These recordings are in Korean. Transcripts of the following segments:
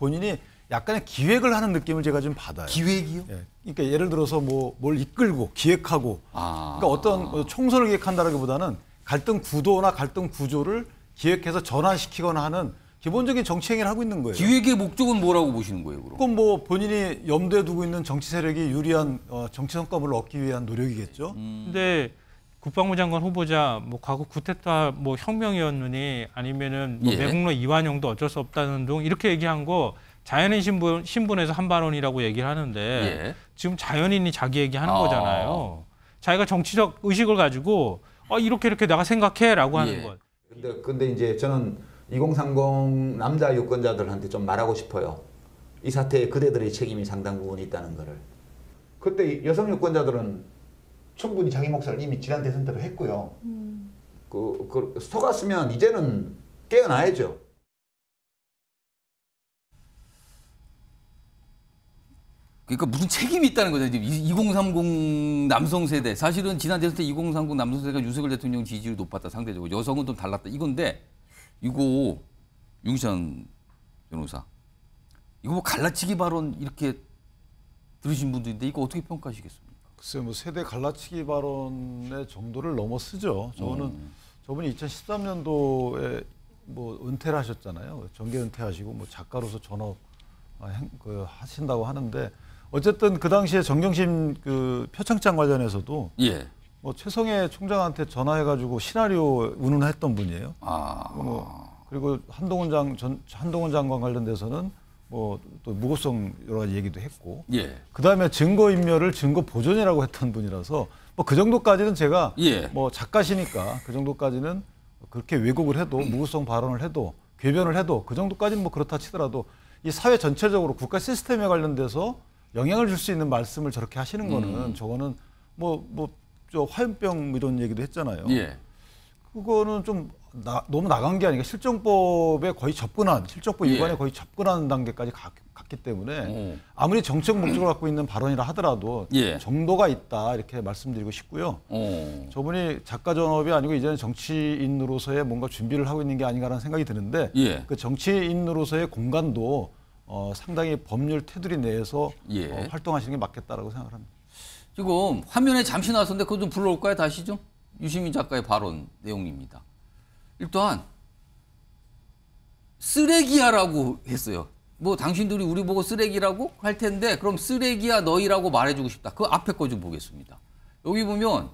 본인이 약간의 기획을 하는 느낌을 제가 좀 받아요. 기획이요? 예. 그러니까 예를 들어서 뭘 이끌고 기획하고 그러니까 어떤 총선을 기획한다라기보다는 갈등 구도나 갈등 구조를 기획해서 전환시키거나 하는 기본적인 정치 행위를 하고 있는 거예요. 기획의 목적은 뭐라고 보시는 거예요, 그럼? 그건 뭐 본인이 염두에 두고 있는 정치 세력이 유리한 정치 성과물을 얻기 위한 노력이겠죠. 근데 국방부 장관 후보자 뭐 과거 쿠데타 뭐 혁명이었느니 아니면은 뭐 매국노 이완용도 어쩔 수 없다는 등 이렇게 얘기한 거 자연인 신분에서 한 발언이라고 얘기를 하는데 지금 자연인이 자기 얘기하는 거잖아요. 자기가 정치적 의식을 가지고 이렇게 내가 생각해라고 하는 것. 근데 이제 저는 2030 남자 유권자들한테 좀 말하고 싶어요. 이 사태에 그대들의 책임이 상당 부분 있다는 거를. 그때 여성 유권자들은 충분히 자기 몫을 이미 지난 대선 때도 했고요. 속았으면 이제는 깨어나야죠. 그러니까 무슨 책임이 있다는 거죠. 2030 남성 세대. 사실은 지난 대선 때 2030 남성 세대가 윤석열 대통령 지지율이 높았다. 상대적으로. 여성은 좀 달랐다. 이건데 이거 윤기찬 변호사. 이거 뭐 갈라치기 발언 이렇게 들으신 분들인데 이거 어떻게 평가하시겠습니까? 글쎄요, 뭐 세대 갈라치기 발언의 정도를 넘어서죠. 저분이 2013년도에 뭐 은퇴를 하셨잖아요. 정계 은퇴하시고 뭐 작가로서 전업 하신다고 하는데 어쨌든 그 당시에 정경심 그 표창장 관련해서도 뭐 최성해 총장한테 전화해가지고 시나리오 운운했던 분이에요. 그리고 한동훈 장관 관련돼서는 뭐 또 무고성 여러 가지 얘기도 했고, 그 다음에 증거인멸을 증거 보존이라고 했던 분이라서 뭐 그 정도까지는 제가 뭐 작가시니까 그 정도까지는 그렇게 왜곡을 해도 무고성 발언을 해도 궤변을 해도 그 정도까지는 뭐 그렇다 치더라도 이 사회 전체적으로 국가 시스템에 관련돼서 영향을 줄 수 있는 말씀을 저렇게 하시는 거는 저거는 저 화염병 이런 얘기도 했잖아요. 그거는 좀 너무 나간 게 아니라 실정법에 거의 접근한 실정법 위반에 거의 접근하는 단계까지 갔기 때문에 아무리 정책 목적을 갖고 있는 발언이라 하더라도 정도가 있다 이렇게 말씀드리고 싶고요. 저분이 작가 전업이 아니고 이제는 정치인으로서의 뭔가 준비를 하고 있는 게 아닌가라는 생각이 드는데 그 정치인으로서의 공간도 상당히 법률 테두리 내에서 활동하시는 게 맞겠다라고 생각을 합니다. 지금 화면에 잠시 나왔었는데 그거 좀 불러올까요? 다시 좀? 유시민 작가의 발언 내용입니다. 일단 쓰레기야라고 했어요. 뭐 당신들이 우리 보고 쓰레기라고 할 텐데 그럼 쓰레기야 너희라고 말해주고 싶다. 그 앞에 거 좀 보겠습니다. 여기 보면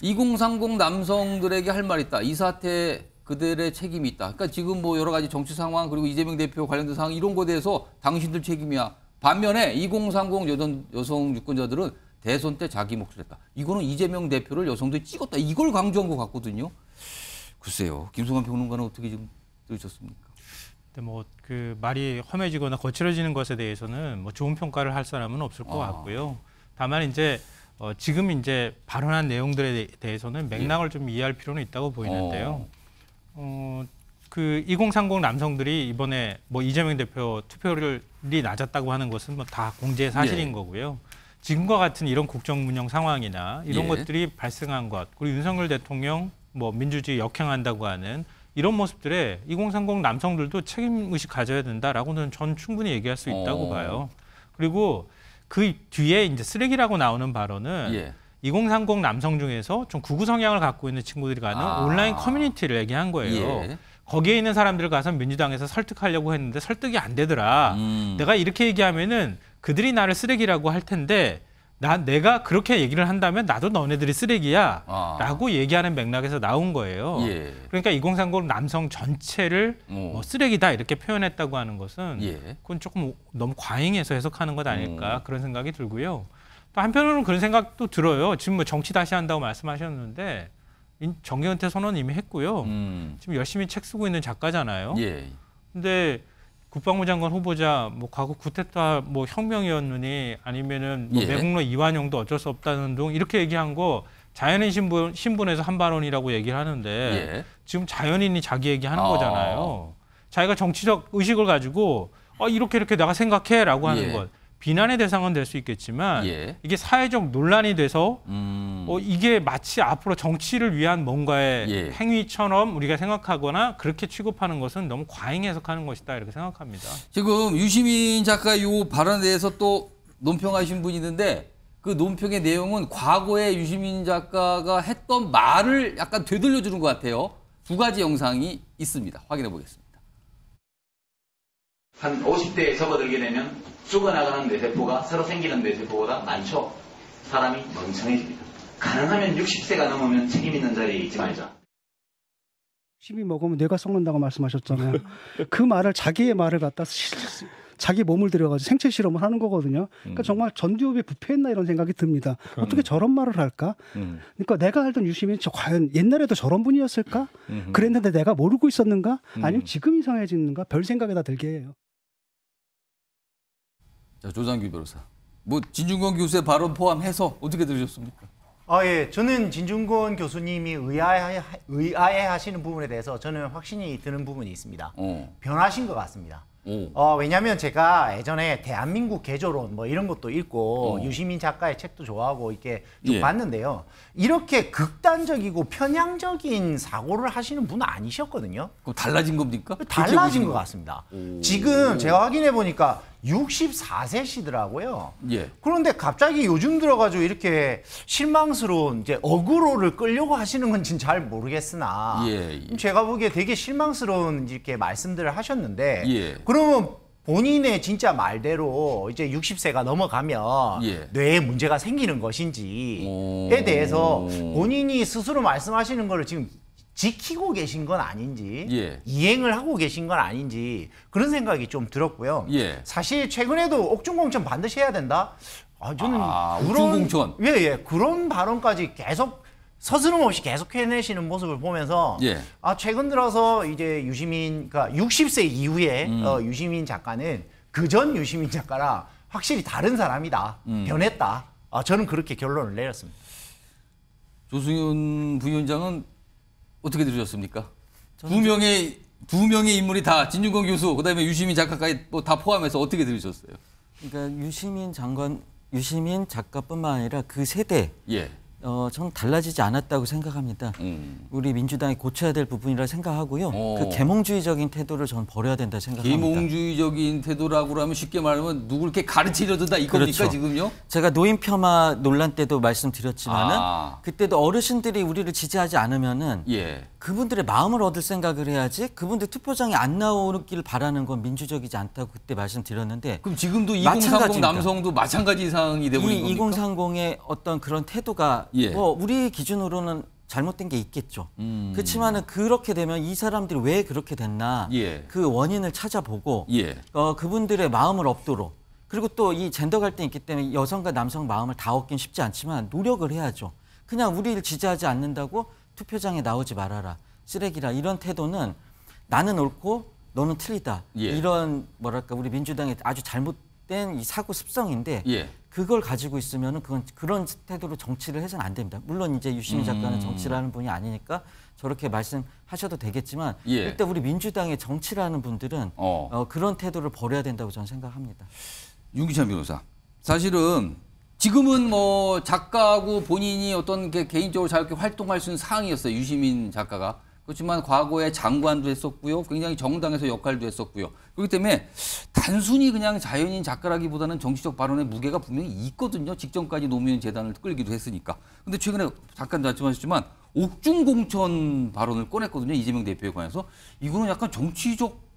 2030 남성들에게 할 말 있다. 이 사태 그들의 책임이 있다. 그러니까 지금 뭐 여러 가지 정치 상황 그리고 이재명 대표 관련된 상황 이런 거에 대해서 당신들 책임이야. 반면에 2030 여성 유권자들은 대선 때 자기 몫을 했다. 이거는 이재명 대표를 여성들이 찍었다. 이걸 강조한 것 같거든요. 글쎄요. 김성환 평론가는 어떻게 지금 들으셨습니까? 근데 뭐 그 말이 험해지거나 거칠어지는 것에 대해서는 뭐 좋은 평가를 할 사람은 없을 것 같고요. 다만 이제 지금 이제 발언한 내용들에 대해서는 맥락을 좀 이해할 필요는 있다고 보이는데요. 그 2030 남성들이 이번에 뭐 이재명 대표 투표율이 낮았다고 하는 것은 뭐 다 공개의 사실인 거고요. 지금과 같은 이런 국정운영 상황이나 이런 것들이 발생한 것, 그리고 윤석열 대통령 뭐 민주주의 역행한다고 하는 이런 모습들에 2030 남성들도 책임의식 가져야 된다라고는 전 충분히 얘기할 수 있다고 봐요. 그리고 그 뒤에 이제 쓰레기라고 나오는 발언은 2030 남성 중에서 좀 극우 성향을 갖고 있는 친구들이 가는 온라인 커뮤니티를 얘기한 거예요. 거기에 있는 사람들을 가서 민주당에서 설득하려고 했는데 설득이 안 되더라. 내가 이렇게 얘기하면은 그들이 나를 쓰레기라고 할 텐데 내가 그렇게 얘기를 한다면 나도 너네들이 쓰레기야 라고 얘기하는 맥락에서 나온 거예요. 그러니까 2030 남성 전체를 뭐 쓰레기다 이렇게 표현했다고 하는 것은 그건 조금 너무 과잉해서 해석하는 것 아닐까 그런 생각이 들고요. 또 한편으로는 그런 생각도 들어요. 지금 뭐 정치 다시 한다고 말씀하셨는데 정계 은퇴 선언 이미 했고요. 지금 열심히 책 쓰고 있는 작가잖아요. 근데 국방부 장관 후보자 뭐 과거 쿠데타 뭐 혁명이었느니 아니면은 뭐 매국노 이완용도 어쩔 수 없다는 등 이렇게 얘기한 거 자연인 신분에서 한 발언이라고 얘기를 하는데 지금 자연인이 자기 얘기하는 거잖아요. 자기가 정치적 의식을 가지고 이렇게 내가 생각해라고 하는 것. 비난의 대상은 될 수 있겠지만 예. 이게 사회적 논란이 돼서 이게 마치 앞으로 정치를 위한 뭔가의 예. 행위처럼 우리가 생각하거나 그렇게 취급하는 것은 너무 과잉 해석하는 것이다 이렇게 생각합니다. 지금 유시민 작가 요 발언에 대해서 또 논평하신 분이 있는데 그 논평의 내용은 과거에 유시민 작가가 했던 말을 약간 되돌려주는 것 같아요. 두 가지 영상이 있습니다. 확인해 보겠습니다. 한 50대에 접어들게 되면 죽어나가는 뇌세포가 새로 생기는 뇌세포보다 많죠. 사람이 멍청해집니다. 가능하면 60세가 넘으면 책임 있는 자리에 있지 말자. 60이 먹으면 뇌가 썩는다고 말씀하셨잖아요. 그 말을 자기의 말을 갖다 자기 몸을 들여가지고 생체 실험을 하는 거거든요. 그러니까 정말 전두엽이 부패했나 이런 생각이 듭니다. 어떻게 저런 말을 할까? 그러니까 내가 알던 유시민이 과연 옛날에도 저런 분이었을까? 그랬는데 내가 모르고 있었는가? 아니면 지금 이상해지는가? 별 생각에다 들게 해요. 자, 조장규 변호사. 뭐 진중권 교수의 발언 포함해서 어떻게 들으셨습니까? 예. 저는 진중권 교수님이 의아해하시는 부분에 대해서 저는 확신이 드는 부분이 있습니다. 변하신 것 같습니다. 왜냐하면 제가 예전에 대한민국 개조론 뭐 이런 것도 읽고 유시민 작가의 책도 좋아하고 이렇게 쭉 예. 봤는데요. 이렇게 극단적이고 편향적인 사고를 하시는 분은 아니셨거든요. 그럼 달라진 겁니까? 달라진 것 같습니다. 지금 제가 확인해 보니까 64세시더라고요. 예. 그런데 갑자기 요즘 들어가지고 이렇게 실망스러운 이제 어그로를 끌려고 하시는 건지는 잘 모르겠으나 예. 제가 보기에 되게 실망스러운 이렇게 말씀들을 하셨는데 예. 그러면 본인의 진짜 말대로 이제 60세가 넘어가면 예. 뇌에 문제가 생기는 것인지에 대해서 본인이 스스로 말씀하시는 거를 지금 지키고 계신 건 아닌지 예. 이행을 하고 계신 건 아닌지 그런 생각이 좀 들었고요. 예. 사실 최근에도 옥중공천 반드시 해야 된다. 저는 옥중공천. 예, 그런 발언까지 계속 서스럼 없이 계속 해내시는 모습을 보면서 예. 최근 들어서 이제 유시민, 그러니까 60세 이후에 유시민 작가는 그전 유시민 작가랑 확실히 다른 사람이다. 변했다. 저는 그렇게 결론을 내렸습니다. 조승윤 부위원장은 어떻게 들으셨습니까? 두 명의 인물이 다 진중권 교수, 그다음에 유시민 작가까지 뭐 다 포함해서 어떻게 들으셨어요? 그러니까 유시민 작가뿐만 아니라 그 세대, 예. 저는 달라지지 않았다고 생각합니다. 우리 민주당이 고쳐야 될 부분이라 생각하고요. 그 계몽주의적인 태도를 저는 버려야 된다 생각합니다. 계몽주의적인 태도라고 하면 쉽게 말하면 누굴 이렇게 가르치려 든다 이겁니까 그렇죠. 지금요? 제가 노인 폄하 논란 때도 말씀드렸지만은 그때도 어르신들이 우리를 지지하지 않으면은 예. 그분들의 마음을 얻을 생각을 해야지 그분들 투표장에 안 나오길 바라는 건 민주적이지 않다고 그때 말씀드렸는데 그럼 지금도 2030 마찬가지입니다. 남성도 마찬가지 상황이 되버린 이 겁니까? 2030의 어떤 그런 태도가 예. 뭐 우리 기준으로는 잘못된 게 있겠죠. 그렇지만은 그렇게 되면 이 사람들이 왜 그렇게 됐나 예. 그 원인을 찾아보고 예. 그분들의 마음을 얻도록 그리고 또 이 젠더 갈등이 있기 때문에 여성과 남성 마음을 다 얻긴 쉽지 않지만 노력을 해야죠. 그냥 우리를 지지하지 않는다고 투표장에 나오지 말아라. 쓰레기라. 이런 태도는 나는 옳고 너는 틀리다. 예. 이런 뭐랄까 우리 민주당의 아주 잘못된 이 사고 습성인데 예. 그걸 가지고 있으면은 그건 그런 태도로 정치를 해서는 안 됩니다. 물론 이제 유시민 작가는 정치를 하는 분이 아니니까 저렇게 말씀하셔도 되겠지만 예. 일단 우리 민주당의 정치라는 분들은 그런 태도를 버려야 된다고 저는 생각합니다. 윤기찬 변호사. 사실은 지금은 뭐 작가고 본인이 어떤 개인적으로 자유롭게 활동할 수 있는 상황이었어요. 유시민 작가가. 그렇지만 과거에 장관도 했었고요. 굉장히 정당에서 역할도 했었고요. 그렇기 때문에 단순히 그냥 자연인 작가라기보다는 정치적 발언의 무게가 분명히 있거든요. 직전까지 노무현 재단을 끌기도 했으니까. 근데 최근에 잠깐 말씀하셨지만 옥중공천 발언을 꺼냈거든요. 이재명 대표에 관해서. 이거는 약간 정치적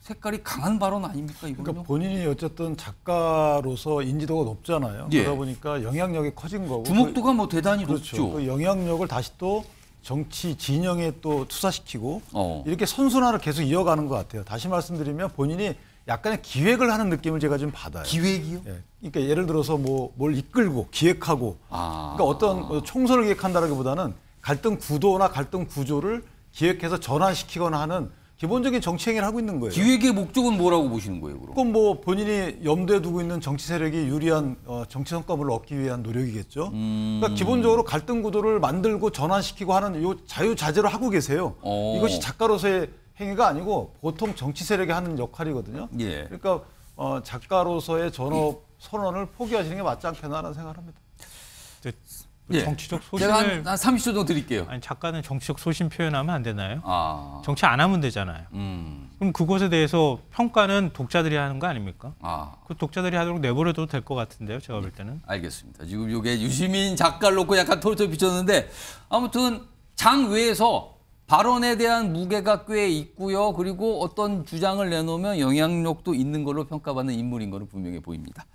색깔이 강한 발언 아닙니까? 이거는요? 그러니까 본인이 어쨌든 작가로서 인지도가 높잖아요. 예. 그러다 보니까 영향력이 커진 거고. 주목도가 뭐 대단히 그렇죠. 높죠. 그 영향력을 다시 또 정치 진영에 또 투사시키고 어. 이렇게 선순환을 계속 이어가는 것 같아요. 다시 말씀드리면 본인이 약간의 기획을 하는 느낌을 제가 좀 받아요. 기획이요? 예. 그러니까 예를 들어서 뭐 뭘 이끌고 기획하고 그러니까 어떤 총선을 기획한다라기보다는 갈등 구도나 갈등 구조를 기획해서 전환시키거나 하는 기본적인 정치 행위를 하고 있는 거예요. 기획의 목적은 뭐라고 보시는 거예요, 그럼? 그건 뭐 본인이 염두에 두고 있는 정치 세력이 유리한 정치 성과물을 얻기 위한 노력이겠죠. 그러니까 기본적으로 갈등 구도를 만들고 전환시키고 하는 요 자유자재로 하고 계세요. 이것이 작가로서의 행위가 아니고 보통 정치 세력이 하는 역할이거든요. 예. 그러니까 작가로서의 전업 선언을 포기하시는 게 맞지 않겠나라는 생각을 합니다. 그 정치적 제가 소신을 한 30초 정도 드릴게요. 아니 작가는 정치적 소신 표현하면 안 되나요? 아. 정치 안 하면 되잖아요. 그럼 그것에 대해서 평가는 독자들이 하는 거 아닙니까? 그 독자들이 하도록 내버려도 될 것 같은데요. 제가 볼 때는. 알겠습니다. 지금 이게 유시민 작가를 놓고 약간 톨톨 비쳤는데 아무튼 장 외에서 발언에 대한 무게가 꽤 있고요. 그리고 어떤 주장을 내놓으면 영향력도 있는 걸로 평가받는 인물인 것은 분명히 보입니다.